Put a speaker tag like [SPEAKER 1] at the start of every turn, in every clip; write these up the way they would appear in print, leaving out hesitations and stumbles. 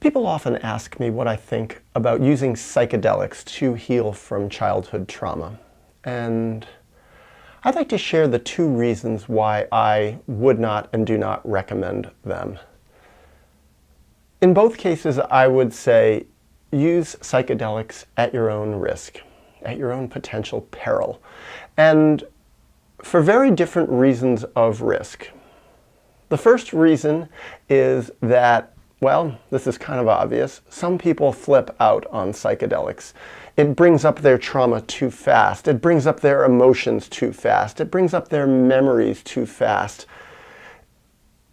[SPEAKER 1] People often ask me what I think about using psychedelics to heal from childhood trauma. And I'd like to share the two reasons why I would not and do not recommend them. In both cases, I would say use psychedelics at your own risk, at your own potential peril, and for very different reasons of risk. The first reason is that, well, this is kind of obvious. Some people flip out on psychedelics. It brings up their trauma too fast. It brings up their emotions too fast. It brings up their memories too fast.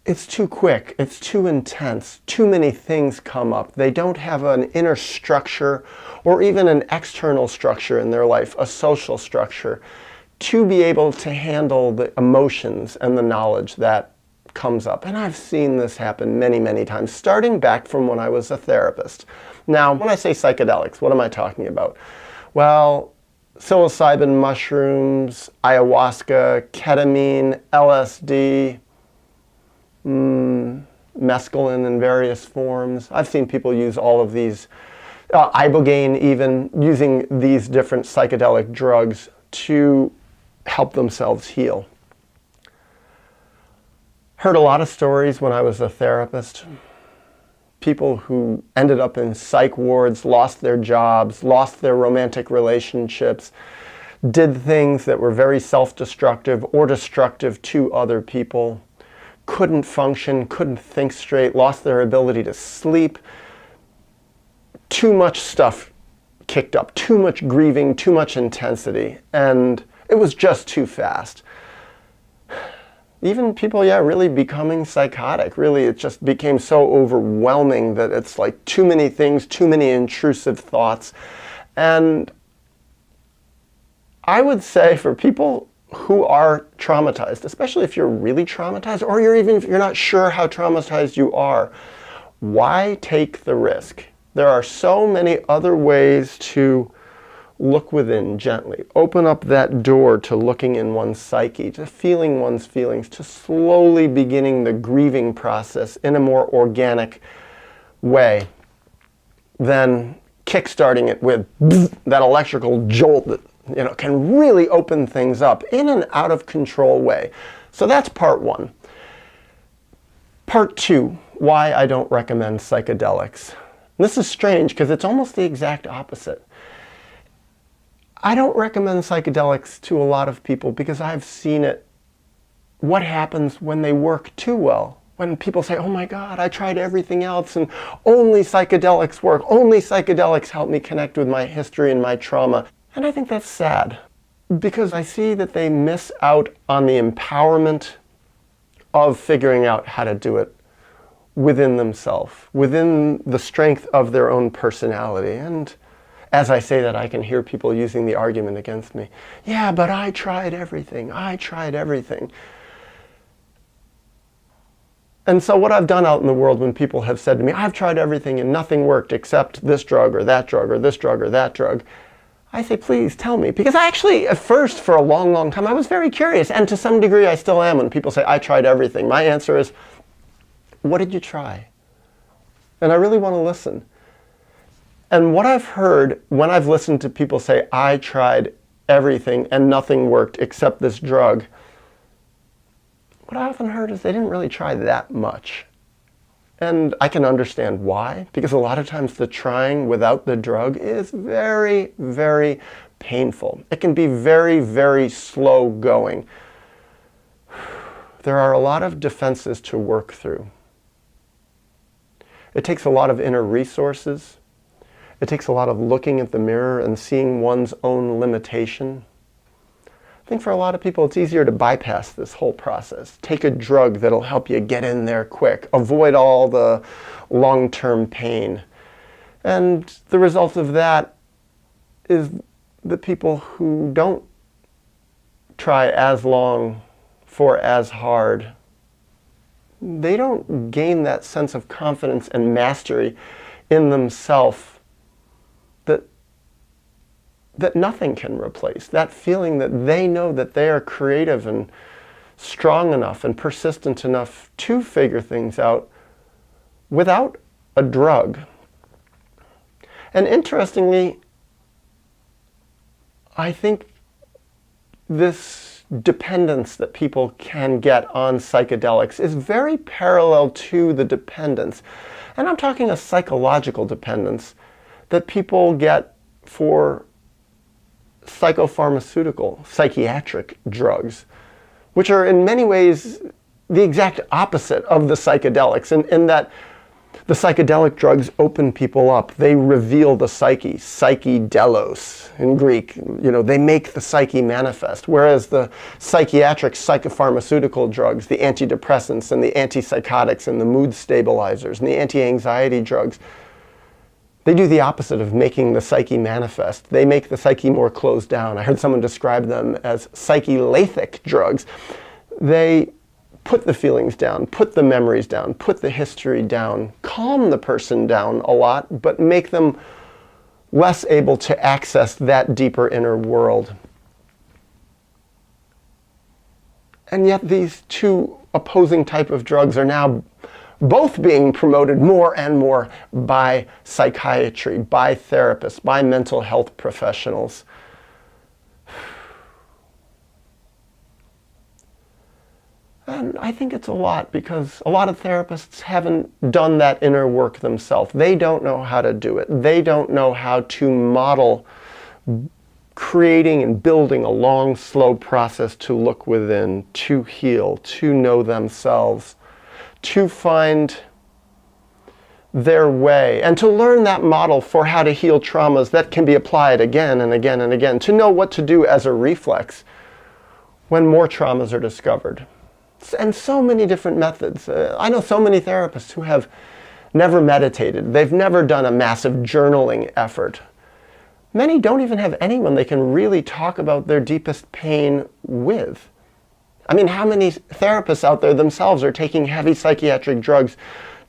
[SPEAKER 1] It's too quick. It's too intense. Too many things come up. They don't have an inner structure or even an external structure in their life, a social structure, to be able to handle the emotions and the knowledge that comes up. And I've seen this happen many, many times, starting back from when I was a therapist. Now, when I say psychedelics, what am I talking about? Well, psilocybin mushrooms, ayahuasca, ketamine, LSD, mescaline in various forms. I've seen people use all of these, ibogaine even, using these different psychedelic drugs to help themselves heal. Heard a lot of stories when I was a therapist. People who ended up in psych wards, lost their jobs, lost their romantic relationships, did things that were very self-destructive or destructive to other people, couldn't function, couldn't think straight, lost their ability to sleep. Too much stuff kicked up, too much grieving, too much intensity, and it was just too fast. Even people, really becoming psychotic. Really, it just became so overwhelming that it's like too many things, too many intrusive thoughts. And I would say for people who are traumatized, especially if you're really traumatized, or if you're not sure how traumatized you are, why take the risk? There are so many other ways to look within gently. Open up that door to looking in one's psyche, to feeling one's feelings, to slowly beginning the grieving process in a more organic way than kickstarting it with that electrical jolt that can really open things up in an out of control way. So that's part one. Part two, why I don't recommend psychedelics. This is strange because it's almost the exact opposite. I don't recommend psychedelics to a lot of people because I've seen it, what happens when they work too well. When people say, oh my God, I tried everything else and only psychedelics work, only psychedelics help me connect with my history and my trauma. And I think that's sad because I see that they miss out on the empowerment of figuring out how to do it within themselves, within the strength of their own personality. And as I say that, I can hear people using the argument against me. Yeah, but I tried everything. I tried everything. And so what I've done out in the world when people have said to me, I've tried everything and nothing worked except this drug or that drug or this drug or that drug, I say, please tell me. Because I actually, at first, for a long, long time, I was very curious. And to some degree, I still am when people say, I tried everything. My answer is, what did you try? And I really want to listen. And what I've heard when I've listened to people say, I tried everything and nothing worked except this drug, what I often heard is they didn't really try that much. And I can understand why, because a lot of times the trying without the drug is very, very painful. It can be very, very slow going. There are a lot of defenses to work through. It takes a lot of inner resources. It takes a lot of looking at the mirror and seeing one's own limitation. I think for a lot of people it's easier to bypass this whole process. Take a drug that'll help you get in there quick. Avoid all the long-term pain. And the result of that is the people who don't try as long for as hard, they don't gain that sense of confidence and mastery in themselves that nothing can replace. That feeling that they know that they are creative and strong enough and persistent enough to figure things out without a drug. And interestingly, I think this dependence that people can get on psychedelics is very parallel to the dependence. And I'm talking a psychological dependence that people get for psychopharmaceutical, psychiatric drugs, which are in many ways the exact opposite of the psychedelics, in that the psychedelic drugs open people up. They reveal the psyche, Delos in Greek. They make the psyche manifest. Whereas the psychiatric, psychopharmaceutical drugs, the antidepressants and the antipsychotics and the mood stabilizers and the anti-anxiety drugs, they do the opposite of making the psyche manifest. They make the psyche more closed down. I heard someone describe them as psychelathic drugs. They put the feelings down, put the memories down, put the history down, calm the person down a lot, but make them less able to access that deeper inner world. And yet these two opposing type of drugs are now both being promoted more and more by psychiatry, by therapists, by mental health professionals. And I think it's a lot because a lot of therapists haven't done that inner work themselves. They don't know how to do it. They don't know how to model creating and building a long, slow process to look within, to heal, to know themselves, to find their way, and to learn that model for how to heal traumas that can be applied again and again and again, to know what to do as a reflex when more traumas are discovered. And so many different methods. I know so many therapists who have never meditated. They've never done a massive journaling effort. Many don't even have anyone they can really talk about their deepest pain with. I mean, how many therapists out there themselves are taking heavy psychiatric drugs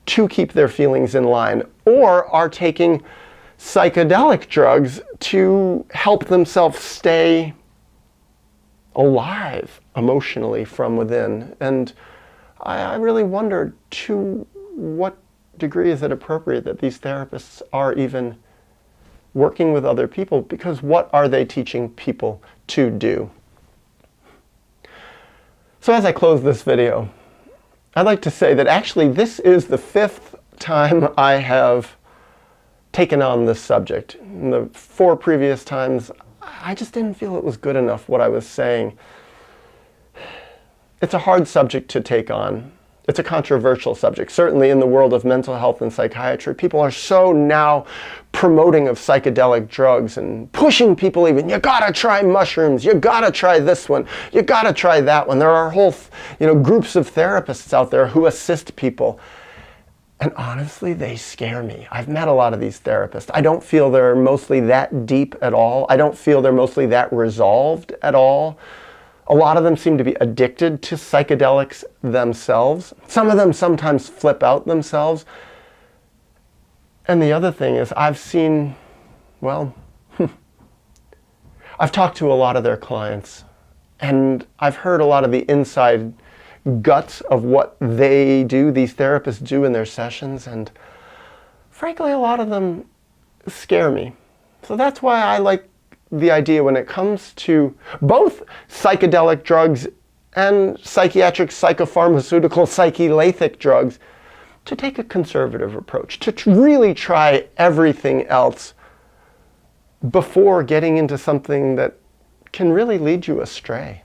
[SPEAKER 1] to keep their feelings in line, or are taking psychedelic drugs to help themselves stay alive emotionally from within? And I really wonder, to what degree is it appropriate that these therapists are even working with other people, because what are they teaching people to do? So as I close this video, I'd like to say that actually this is the 5th time I have taken on this subject. In the 4 previous times, I just didn't feel it was good enough what I was saying. It's a hard subject to take on. It's a controversial subject. Certainly in the world of mental health and psychiatry, people are so now promoting of psychedelic drugs and pushing people even, you gotta try mushrooms, you gotta try this one, you gotta try that one. There are whole groups of therapists out there who assist people. And honestly, they scare me. I've met a lot of these therapists. I don't feel they're mostly that deep at all. I don't feel they're mostly that resolved at all. A lot of them seem to be addicted to psychedelics themselves. Some of them sometimes flip out themselves. And the other thing is, I've seen, well, I've talked to a lot of their clients, and I've heard a lot of the inside guts of what they do, these therapists do in their sessions, and frankly, a lot of them scare me. So that's why I like the idea, when it comes to both psychedelic drugs and psychiatric, psychopharmaceutical, psychelathic drugs, to take a conservative approach, to really try everything else before getting into something that can really lead you astray.